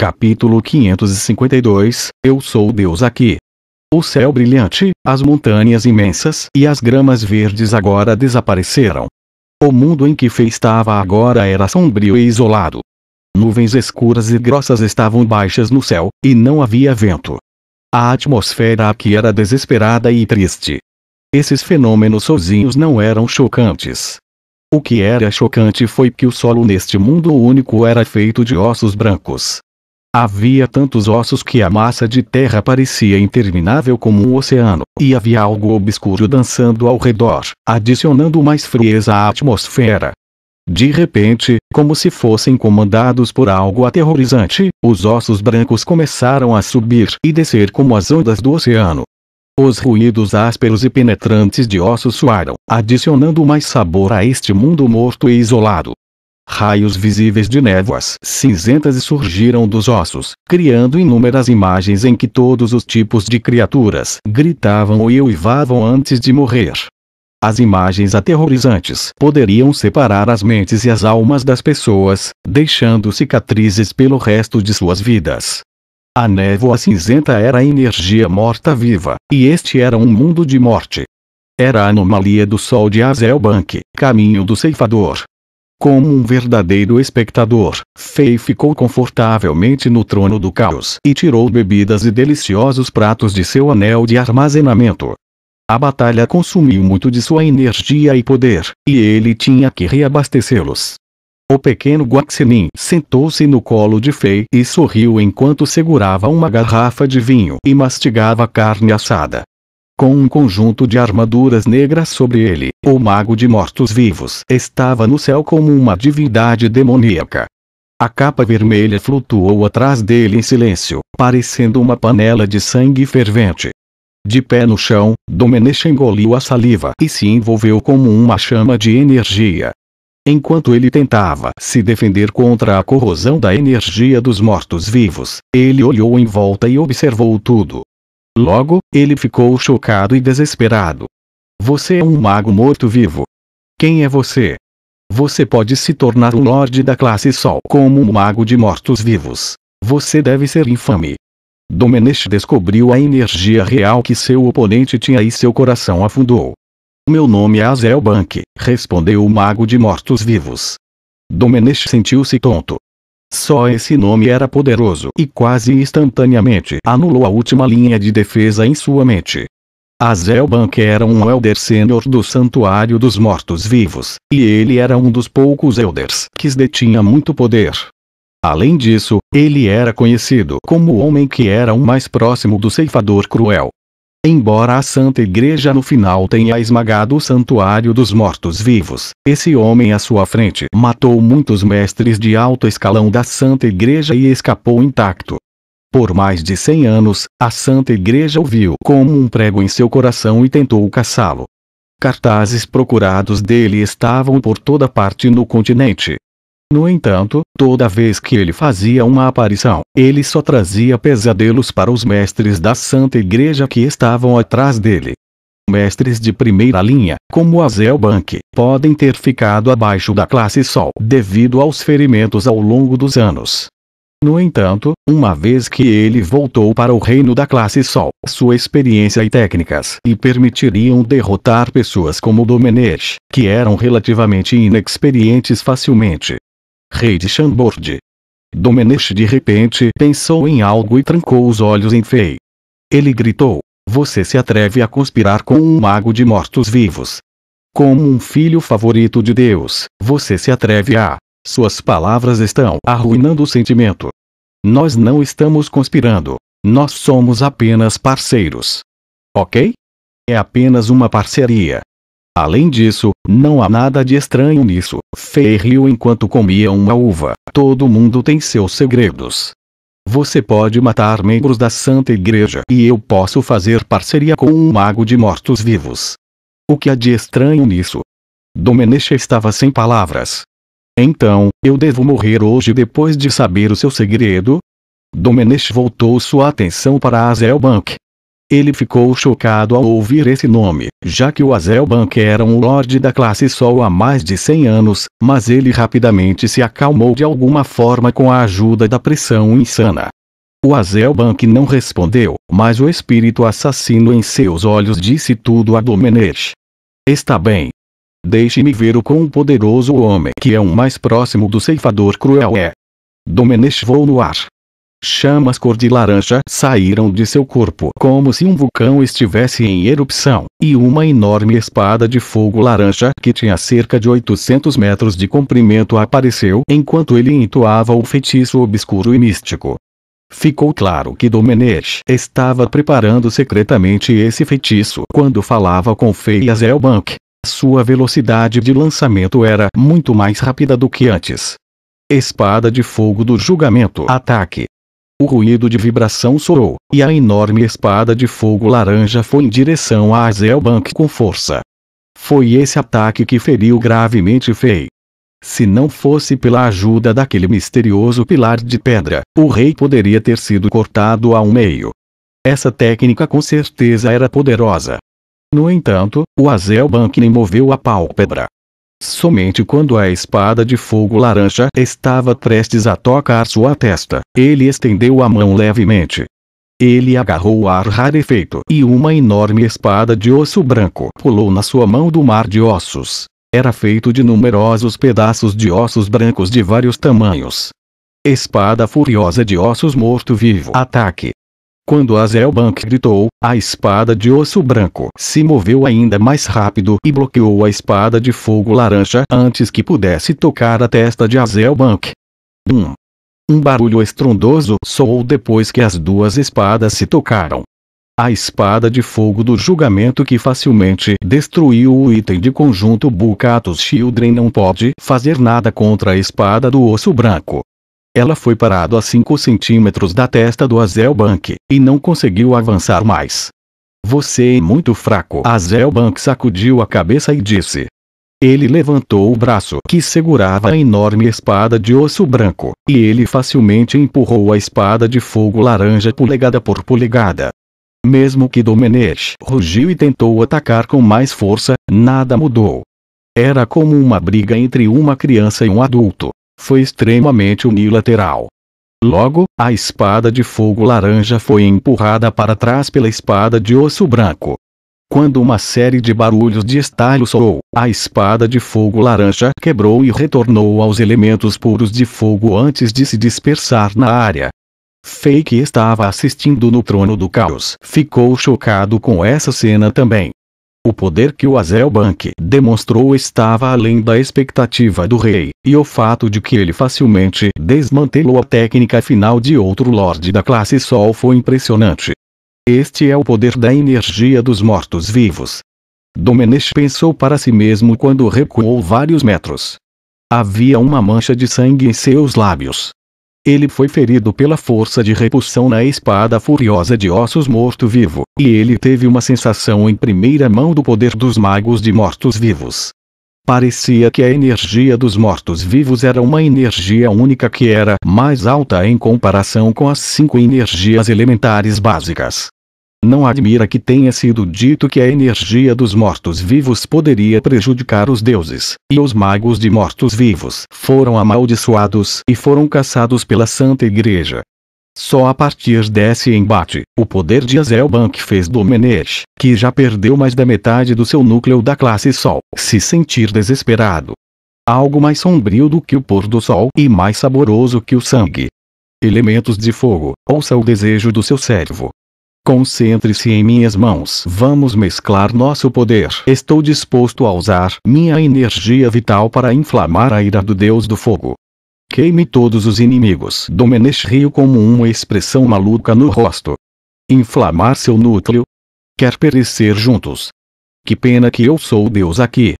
Capítulo 552 Eu sou o Deus aqui. O céu brilhante, as montanhas imensas e as gramas verdes agora desapareceram. O mundo em que Fei estava agora era sombrio e isolado. Nuvens escuras e grossas estavam baixas no céu, e não havia vento. A atmosfera aqui era desesperada e triste. Esses fenômenos sozinhos não eram chocantes. O que era chocante foi que o solo neste mundo único era feito de ossos brancos. Havia tantos ossos que a massa de terra parecia interminável como um oceano, e havia algo obscuro dançando ao redor, adicionando mais frieza à atmosfera. De repente, como se fossem comandados por algo aterrorizante, os ossos brancos começaram a subir e descer como as ondas do oceano. Os ruídos ásperos e penetrantes de ossos soaram, adicionando mais sabor a este mundo morto e isolado. Raios visíveis de névoas cinzentas surgiram dos ossos, criando inúmeras imagens em que todos os tipos de criaturas gritavam e uivavam antes de morrer. As imagens aterrorizantes poderiam separar as mentes e as almas das pessoas, deixando cicatrizes pelo resto de suas vidas. A névoa cinzenta era a energia morta-viva, e este era um mundo de morte. Era a anomalia do sol de Azelbank, caminho do ceifador. Como um verdadeiro espectador, Fei ficou confortavelmente no trono do caos e tirou bebidas e deliciosos pratos de seu anel de armazenamento. A batalha consumiu muito de sua energia e poder, e ele tinha que reabastecê-los. O pequeno Guaxinim sentou-se no colo de Fei e sorriu enquanto segurava uma garrafa de vinho e mastigava carne assada. Com um conjunto de armaduras negras sobre ele, o mago de mortos-vivos estava no céu como uma divindade demoníaca. A capa vermelha flutuou atrás dele em silêncio, parecendo uma panela de sangue fervente. De pé no chão, Domenech engoliu a saliva e se envolveu como uma chama de energia. Enquanto ele tentava se defender contra a corrosão da energia dos mortos-vivos, ele olhou em volta e observou tudo. Logo, ele ficou chocado e desesperado. Você é um mago morto-vivo. Quem é você? Você pode se tornar um Lorde da classe Sol como um mago de mortos-vivos. Você deve ser infame. Domenech descobriu a energia real que seu oponente tinha e seu coração afundou. Meu nome é Azelbank, respondeu o mago de mortos-vivos. Domenech sentiu-se tonto. Só esse nome era poderoso e quase instantaneamente anulou a última linha de defesa em sua mente. Azelbank era um Elder Sênior do Santuário dos Mortos-Vivos, e ele era um dos poucos Elders que detinha muito poder. Além disso, ele era conhecido como o homem que era o mais próximo do ceifador cruel. Embora a Santa Igreja no final tenha esmagado o Santuário dos Mortos-Vivos, esse homem à sua frente matou muitos mestres de alto escalão da Santa Igreja e escapou intacto. Por mais de 100 anos, a Santa Igreja o viu como um prego em seu coração e tentou caçá-lo. Cartazes procurados dele estavam por toda parte no continente. No entanto, toda vez que ele fazia uma aparição, ele só trazia pesadelos para os mestres da Santa Igreja que estavam atrás dele. Mestres de primeira linha, como Azelbank, podem ter ficado abaixo da classe Sol devido aos ferimentos ao longo dos anos. No entanto, uma vez que ele voltou para o reino da classe Sol, sua experiência e técnicas lhe permitiriam derrotar pessoas como Domenech, que eram relativamente inexperientes facilmente. Rei de Chambord. Domenech de repente pensou em algo e trancou os olhos em Fei. Ele gritou: Você se atreve a conspirar com um mago de mortos-vivos? Como um filho favorito de Deus, você se atreve a... Suas palavras estão arruinando o sentimento. Nós não estamos conspirando. Nós somos apenas parceiros. Ok? É apenas uma parceria. Além disso, não há nada de estranho nisso. Fei riu enquanto comia uma uva. Todo mundo tem seus segredos. Você pode matar membros da Santa Igreja e eu posso fazer parceria com um mago de mortos-vivos. O que há de estranho nisso? Domenech estava sem palavras. Então, eu devo morrer hoje depois de saber o seu segredo? Domenech voltou sua atenção para Azelbank. Ele ficou chocado ao ouvir esse nome, já que o Azelbank era um lorde da classe Sol há mais de 100 anos, mas ele rapidamente se acalmou de alguma forma com a ajuda da pressão insana. O Azelbank não respondeu, mas o espírito assassino em seus olhos disse tudo a Domenech. Está bem. Deixe-me ver o quão poderoso o homem que é o mais próximo do ceifador cruel é. Domenech voou no ar. Chamas cor de laranja saíram de seu corpo como se um vulcão estivesse em erupção, e uma enorme espada de fogo laranja que tinha cerca de 800 metros de comprimento apareceu enquanto ele entoava o feitiço obscuro e místico. Ficou claro que Domenech estava preparando secretamente esse feitiço quando falava com Fei Azelbank. Sua velocidade de lançamento era muito mais rápida do que antes. Espada de fogo do julgamento. Ataque. O ruído de vibração soou, e a enorme espada de fogo laranja foi em direção a Azelbank com força. Foi esse ataque que feriu gravemente Fei. Se não fosse pela ajuda daquele misterioso pilar de pedra, o rei poderia ter sido cortado ao meio. Essa técnica com certeza era poderosa. No entanto, o Azelbank nem moveu a pálpebra. Somente quando a espada de fogo laranja estava prestes a tocar sua testa, ele estendeu a mão levemente. Ele agarrou o ar rarefeito e uma enorme espada de osso branco pulou na sua mão do mar de ossos. Era feito de numerosos pedaços de ossos brancos de vários tamanhos. Espada furiosa de ossos morto-vivo. Ataque. Quando Azelbank gritou, a espada de osso branco se moveu ainda mais rápido e bloqueou a espada de fogo laranja antes que pudesse tocar a testa de Azelbank. Um barulho estrondoso soou depois que as duas espadas se tocaram. A espada de fogo do julgamento que facilmente destruiu o item de conjunto Bukatos Children não pode fazer nada contra a espada do osso branco. Ela foi parada a 5 centímetros da testa do Azelbank, e não conseguiu avançar mais. Você é muito fraco. Azelbank sacudiu a cabeça e disse. Ele levantou o braço que segurava a enorme espada de osso branco, e ele facilmente empurrou a espada de fogo laranja polegada por polegada. Mesmo que Domenech rugiu e tentou atacar com mais força, nada mudou. Era como uma briga entre uma criança e um adulto. Foi extremamente unilateral. Logo, a espada de fogo laranja foi empurrada para trás pela espada de osso branco. Quando uma série de barulhos de estalo soou, a espada de fogo laranja quebrou e retornou aos elementos puros de fogo antes de se dispersar na área. Fei, que estava assistindo no trono do caos, ficou chocado com essa cena também. O poder que o Azelbank demonstrou estava além da expectativa do rei, e o fato de que ele facilmente desmantelou a técnica final de outro lorde da classe Sol foi impressionante. Este é o poder da energia dos mortos-vivos. Domenech pensou para si mesmo quando recuou vários metros. Havia uma mancha de sangue em seus lábios. Ele foi ferido pela força de repulsão na espada furiosa de ossos morto-vivo, e ele teve uma sensação em primeira mão do poder dos magos de mortos-vivos. Parecia que a energia dos mortos-vivos era uma energia única que era mais alta em comparação com as 5 energias elementares básicas. Não admira que tenha sido dito que a energia dos mortos-vivos poderia prejudicar os deuses, e os magos de mortos-vivos foram amaldiçoados e foram caçados pela Santa Igreja. Só a partir desse embate, o poder de Azelbank fez Domenech, que já perdeu mais da metade do seu núcleo da classe Sol, se sentir desesperado. Algo mais sombrio do que o pôr do sol e mais saboroso que o sangue. Elementos de fogo, ouça o desejo do seu servo. Concentre-se em minhas mãos. Vamos mesclar nosso poder. Estou disposto a usar minha energia vital para inflamar a ira do Deus do Fogo. Queime todos os inimigos. Domenech riu como uma expressão maluca no rosto. Inflamar seu núcleo? Quer perecer juntos? Que pena que eu sou o Deus aqui.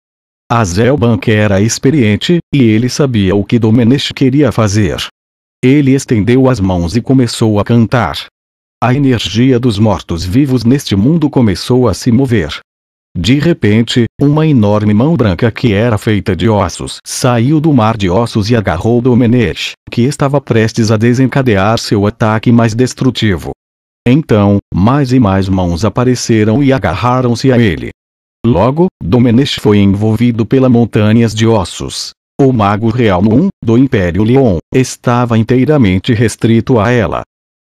Azelbank era experiente, e ele sabia o que Domenech queria fazer. Ele estendeu as mãos e começou a cantar. A energia dos mortos-vivos neste mundo começou a se mover. De repente, uma enorme mão branca que era feita de ossos saiu do mar de ossos e agarrou Domenech, que estava prestes a desencadear seu ataque mais destrutivo. Então, mais e mais mãos apareceram e agarraram-se a ele. Logo, Domenech foi envolvido pelas montanhas de ossos. O mago real Moon, do Império Leon, estava inteiramente restrito a ela.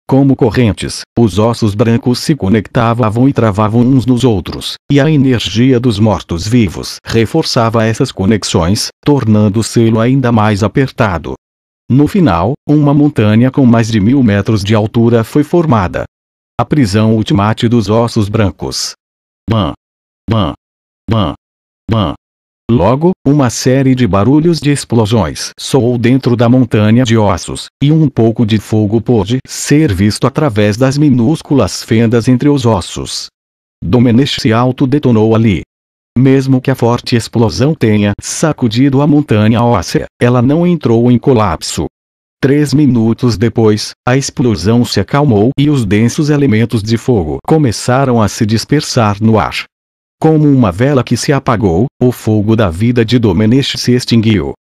Como correntes, os ossos brancos se conectavam e travavam uns nos outros, e a energia dos mortos-vivos reforçava essas conexões, tornando o selo ainda mais apertado. No final, uma montanha com mais de 1000 metros de altura foi formada. A prisão ultimate dos ossos brancos. Bam! Bam! Bam! Bam! Logo, uma série de barulhos de explosões soou dentro da montanha de ossos, e um pouco de fogo pôde ser visto através das minúsculas fendas entre os ossos. Domenech se autodetonou ali. Mesmo que a forte explosão tenha sacudido a montanha óssea, ela não entrou em colapso. 3 minutos depois, a explosão se acalmou e os densos elementos de fogo começaram a se dispersar no ar. Como uma vela que se apagou, o fogo da vida de Domenech se extinguiu.